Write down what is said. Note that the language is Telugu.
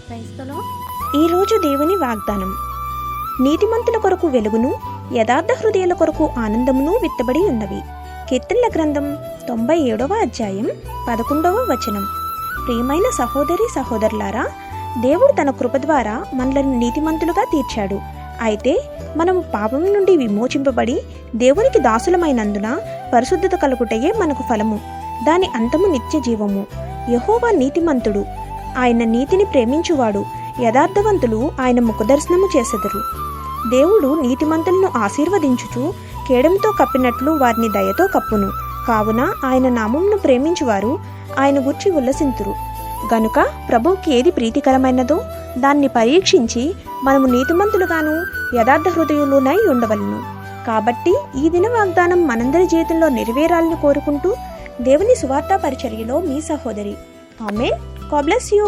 క్రైస్తలో ఈరోజు దేవుని వాగ్దానం. నీతిమంతుల కొరకు వెలుగును, యథార్థ హృదయాల కొరకు ఆనందమును విత్తబడి ఉన్నవి. కీర్తనల గ్రంథం 97వ అధ్యాయం 11వ వచనం. ప్రియమైన సహోదరి సహోదరులారా, దేవుడు తన కృప ద్వారా మనలను నీతిమంతులుగా తీర్చాడు. అయితే మనము పాపం నుండి విమోచింపబడి దేవునికి దాసులమైనందున పరిశుద్ధత కలుగుటయే మనకు ఫలము, దాని అంతము నిత్య జీవము. యెహోవా నీతిమంతుడు, ఆయన నీతిని ప్రేమించువాడు. యథార్థవంతులు ఆయన ముఖదర్శనము చేసెదరు. దేవుడు నీతిమంతులను ఆశీర్వదించుచు కేడముతో కప్పినట్లు వారిని దయతో కప్పును. కావున ఆయన నామమును ప్రేమించువారు ఆయన గూర్చి ఉల్లసింతురు. గనుక ప్రభువుకి ఏది ప్రీతికరమైనదో దాన్ని పరీక్షించి మనము నీతిమంతులుగాను యథార్థ హృదయులునై ఉండవలను. కాబట్టి ఈ దిన వాగ్దానం మనందరి జీవితంలో నెరవేరాలని కోరుకుంటూ దేవుని సువార్తా పరిచర్యలో మీ సహోదరి. ఆమేన్. God bless you.